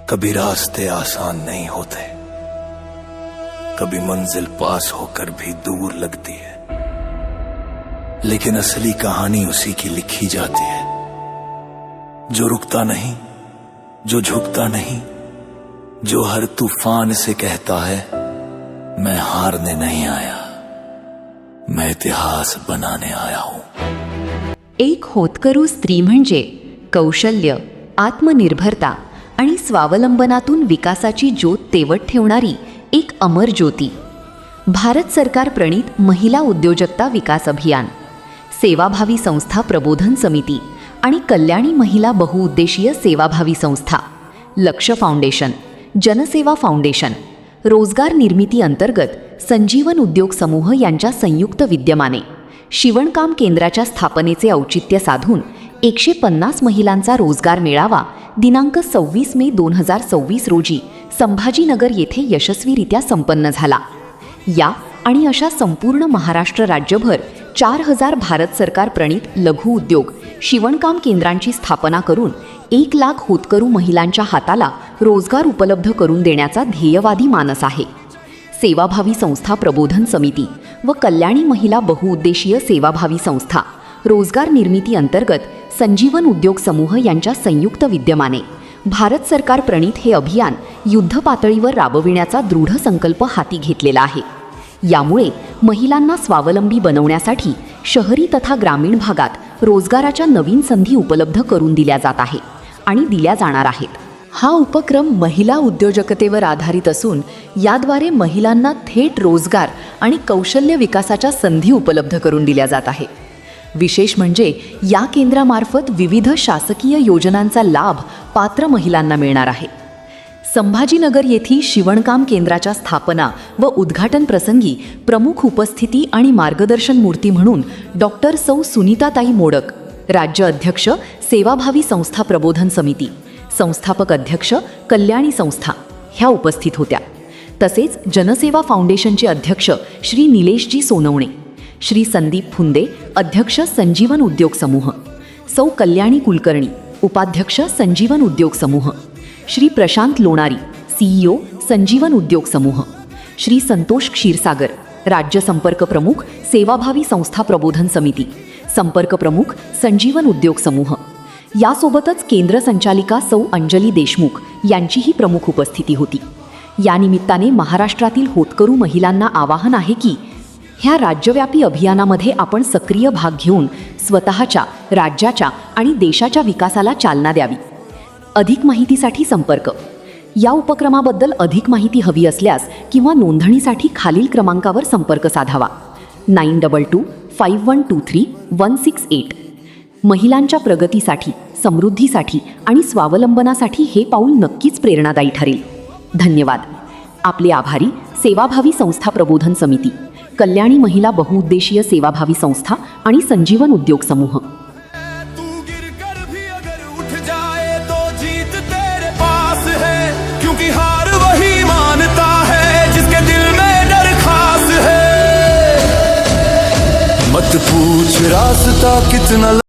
कभी रास्ते आसान नहीं होते, कभी मंजिल पास होकर भी दूर लगती है, लेकिन असली कहानी उसी की लिखी जाती है जो रुकता नहीं, जो झुकता नहीं, जो हर तूफान से कहता है मैं हारने नहीं आया, मैं इतिहास बनाने आया हूं। एक होतकरू स्त्री म्हणजे कौशल्य, आत्मनिर्भरता आणि स्वावलंबनातून विकासाची ज्योत तेवत ठेवणारी एक अमर ज्योती। भारत सरकार प्रणीत महिला उद्योजकता विकास अभियान, सेवाभावी संस्था प्रबोधन समिती आणि कल्याणी महिला बहुउद्देशीय सेवाभावी संस्था, लक्ष फाउंडेशन, जनसेवा फाउंडेशन, रोजगार निर्मिती अंतर्गत संजीवन उद्योग समूह यांच्या संयुक्त विद्यमाने शिवणकाम केंद्राच्या स्थापनेचे औचित्य साधून 150 महिलांचा रोजगार मेळावा दिनांक 26 मे 2024 रोजी संभाजीनगर येथे यशस्वीरित्या संपन्न झाला। या आणि अशा संपूर्ण महाराष्ट्र राज्यभर 4000 भारत सरकार प्रणीत लघु उद्योग शिवणकाम केंद्रांची स्थापना करून 1 लाख होतकरू महिलांच्या हाताला रोजगार उपलब्ध करून देण्याचा ध्येयवादी मानस आहे। सेवाभावी संस्था प्रबोधन समिती व कल्याणी महिला बहुउद्देशीय सेवाभावी संस्था, रोजगार निर्मिती अंतर्गत संजीवन उद्योग समूह यांच्या संयुक्त विद्यमाने भारत सरकार प्रणीत हे अभियान युद्ध पातळीवर राबविण्याचा दृढ संकल्प हाती घेतलेला आहे। यामुळे महिलांना स्वावलंबी बनवण्यासाठी शहरी तथा ग्रामीण भागात रोजगाराच्या नवीन संधी उपलब्ध करून दिल्या जात आहे आणि दिल्या जाणार आहेत। हा उपक्रम महिला उद्योजकतेवर आधारित असून याद्वारे महिलांना थेट रोजगार आणि कौशल्य विकासाच्या संधी उपलब्ध करून दिल्या जात आहे। विशेष म्हणजे या केंद्रामार्फत विविध शासकीय योजनांचा लाभ पात्र महिलांना मिळणार आहे। संभाजीनगर येथील शिवणकाम केंद्राच्या स्थापना व उद्घाटन प्रसंगी प्रमुख उपस्थिती आणि मार्गदर्शन मूर्ती म्हणून डॉक्टर सौ सुनीताताई मोडक, राज्य अध्यक्ष सेवाभावी संस्था प्रबोधन समिती, संस्थापक अध्यक्ष कल्याणी संस्था ह्या उपस्थित होत्या। तसेच जनसेवा फाउंडेशनचे अध्यक्ष श्री निलेशजी सोनवणे, श्री संदीप फुंदे, अध्यक्ष संजीवन उद्योग समूह, सौ कल्याणी कुलकर्णी, उपाध्यक्ष संजीवन उद्योग समूह, श्री प्रशांत लोणारी, CEO संजीवन उद्योग समूह, श्री संतोष क्षीरसागर, राज्य संपर्क प्रमुख सेवाभावी संस्था प्रबोधन समिती, संपर्क प्रमुख संजीवन उद्योग समूह। यासोबतच केंद्र संचालिका सौ अंजली देशमुख यांचीही प्रमुख उपस्थिती होती। या निमित्ताने महाराष्ट्रातील होतकरू महिलांना आवाहन आहे की ह्या राज्यव्यापी अभियानामध्ये आपण सक्रिय भाग घेऊन स्वतःच्या, राज्याच्या आणि देशाच्या विकासाला चालना द्यावी। अधिक माहितीसाठी संपर्क। या उपक्रमाबद्दल अधिक माहिती हवी असल्यास किंवा नोंदणीसाठी खालील क्रमांकावर संपर्क साधावा 9225123168। महिलांच्या प्रगतीसाठी, समृद्धीसाठी आणि स्वावलंबनासाठी हे पाऊल नक्कीच प्रेरणादायी ठरेल। धन्यवाद। आपले आभारी सेवाभावी संस्था प्रबोधन समिती, कल्याणी महिला बहुउद्देशीय सेवाभावी संस्था आणि संजीवन उद्योग समूह। तू गिरकर भी अगर उठ जाए तो जीत तेरे पास है, क्योंकि हार वही मानता है जिसके दिल में डर खास है। मत पूछ रास्ता कितना